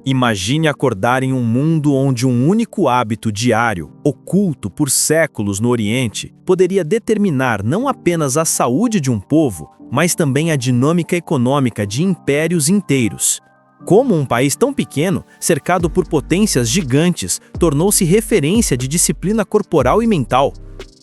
Imagine acordar em um mundo onde um único hábito diário, oculto por séculos no Oriente, poderia determinar não apenas a saúde de um povo, mas também a dinâmica econômica de impérios inteiros. Como um país tão pequeno, cercado por potências gigantes, tornou-se referência de disciplina corporal e mental.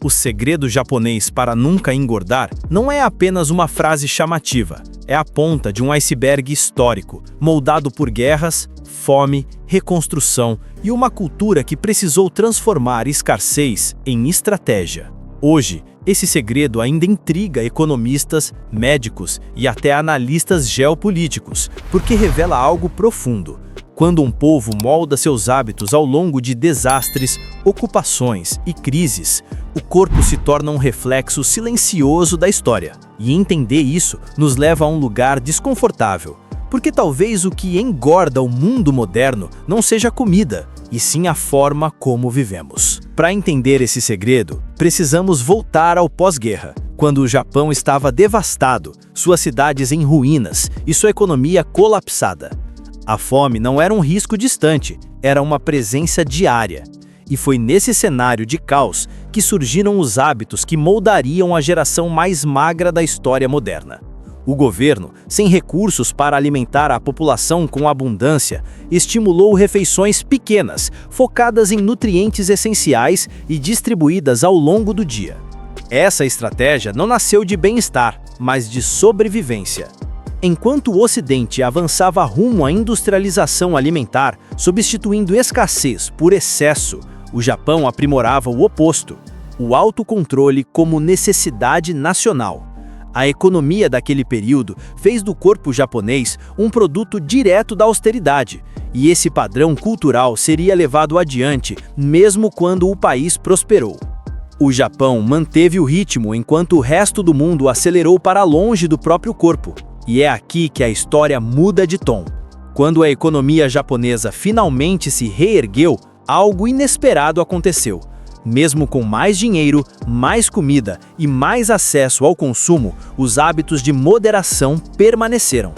O segredo japonês para nunca engordar não é apenas uma frase chamativa, é a ponta de um iceberg histórico, moldado por guerras, fome, reconstrução e uma cultura que precisou transformar escassez em estratégia. Hoje, esse segredo ainda intriga economistas, médicos e até analistas geopolíticos, porque revela algo profundo. Quando um povo molda seus hábitos ao longo de desastres, ocupações e crises, o corpo se torna um reflexo silencioso da história. E entender isso nos leva a um lugar desconfortável, porque talvez o que engorda o mundo moderno não seja a comida, e sim a forma como vivemos. Para entender esse segredo, precisamos voltar ao pós-guerra, quando o Japão estava devastado, suas cidades em ruínas e sua economia colapsada. A fome não era um risco distante, era uma presença diária. E foi nesse cenário de caos que surgiram os hábitos que moldariam a geração mais magra da história moderna. O governo, sem recursos para alimentar a população com abundância, estimulou refeições pequenas, focadas em nutrientes essenciais e distribuídas ao longo do dia. Essa estratégia não nasceu de bem-estar, mas de sobrevivência. Enquanto o Ocidente avançava rumo à industrialização alimentar, substituindo escassez por excesso, o Japão aprimorava o oposto, o autocontrole como necessidade nacional. A economia daquele período fez do corpo japonês um produto direto da austeridade, e esse padrão cultural seria levado adiante mesmo quando o país prosperou. O Japão manteve o ritmo enquanto o resto do mundo acelerou para longe do próprio corpo. E é aqui que a história muda de tom. Quando a economia japonesa finalmente se reergueu, algo inesperado aconteceu. Mesmo com mais dinheiro, mais comida e mais acesso ao consumo, os hábitos de moderação permaneceram.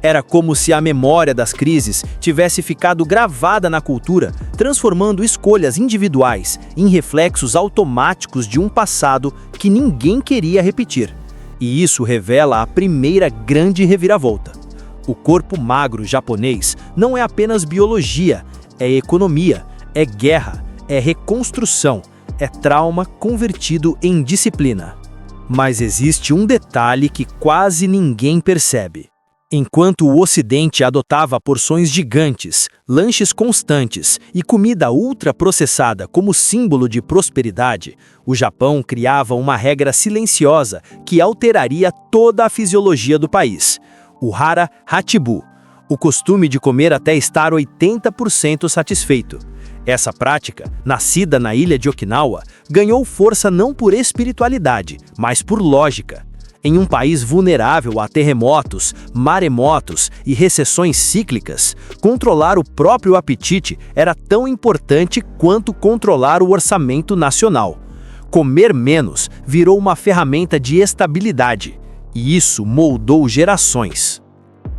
Era como se a memória das crises tivesse ficado gravada na cultura, transformando escolhas individuais em reflexos automáticos de um passado que ninguém queria repetir. E isso revela a primeira grande reviravolta. O corpo magro japonês não é apenas biologia, é economia, é guerra, é reconstrução, é trauma convertido em disciplina. Mas existe um detalhe que quase ninguém percebe. Enquanto o Ocidente adotava porções gigantes, lanches constantes e comida ultraprocessada como símbolo de prosperidade, o Japão criava uma regra silenciosa que alteraria toda a fisiologia do país: o hara hachibu, o costume de comer até estar 80% satisfeito. Essa prática, nascida na ilha de Okinawa, ganhou força não por espiritualidade, mas por lógica. Em um país vulnerável a terremotos, maremotos e recessões cíclicas, controlar o próprio apetite era tão importante quanto controlar o orçamento nacional. Comer menos virou uma ferramenta de estabilidade, e isso moldou gerações.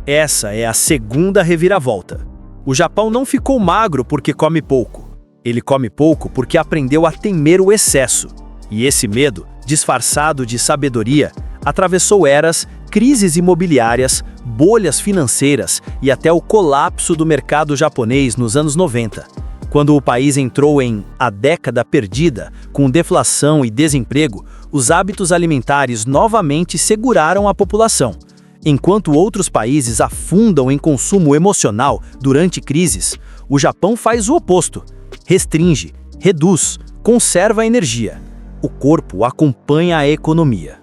Essa é a segunda reviravolta. O Japão não ficou magro porque come pouco. Ele come pouco porque aprendeu a temer o excesso. E esse medo, disfarçado de sabedoria, atravessou eras, crises imobiliárias, bolhas financeiras e até o colapso do mercado japonês nos anos 90. Quando o país entrou em a década perdida, com deflação e desemprego, os hábitos alimentares novamente seguraram a população. Enquanto outros países afundam em consumo emocional durante crises, o Japão faz o oposto: restringe, reduz, conserva a energia. O corpo acompanha a economia.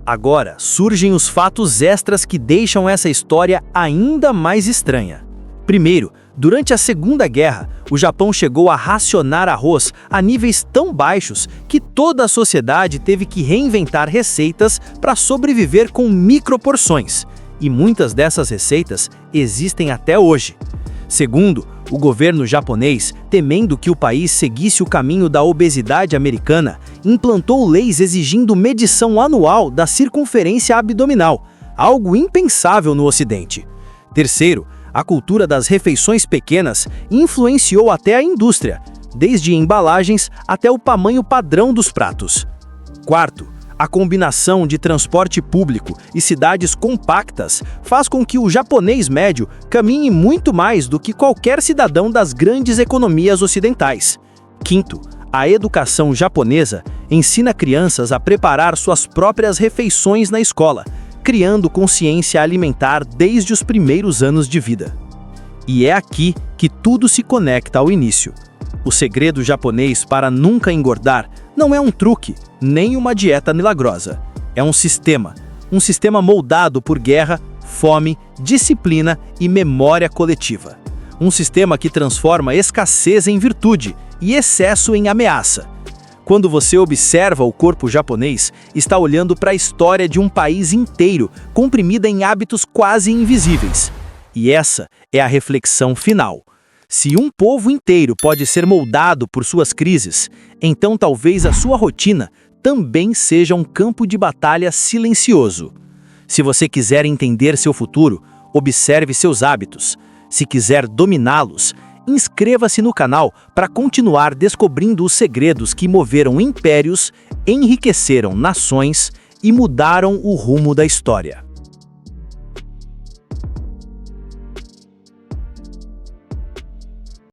Agora surgem os fatos extras que deixam essa história ainda mais estranha. Primeiro, durante a Segunda Guerra, o Japão chegou a racionar arroz a níveis tão baixos que toda a sociedade teve que reinventar receitas para sobreviver com microporções. E muitas dessas receitas existem até hoje. Segundo, o governo japonês, temendo que o país seguisse o caminho da obesidade americana, implantou leis exigindo medição anual da circunferência abdominal, algo impensável no Ocidente. Terceiro, A cultura das refeições pequenas influenciou até a indústria, desde embalagens até o tamanho padrão dos pratos. Quarto, a combinação de transporte público e cidades compactas faz com que o japonês médio caminhe muito mais do que qualquer cidadão das grandes economias ocidentais. Quinto, a educação japonesa ensina crianças a preparar suas próprias refeições na escola, criando consciência alimentar desde os primeiros anos de vida. E é aqui que tudo se conecta ao início. O segredo japonês para nunca engordar não é um truque, nem uma dieta milagrosa. É um sistema moldado por guerra, fome, disciplina e memória coletiva. Um sistema que transforma escassez em virtude e excesso em ameaça. Quando você observa o corpo japonês, está olhando para a história de um país inteiro, comprimida em hábitos quase invisíveis. E essa é a reflexão final. Se um povo inteiro pode ser moldado por suas crises, então talvez a sua rotina também seja um campo de batalha silencioso. Se você quiser entender seu futuro, observe seus hábitos. Se quiser dominá-los, inscreva-se no canal para continuar descobrindo os segredos que moveram impérios, enriqueceram nações e mudaram o rumo da história.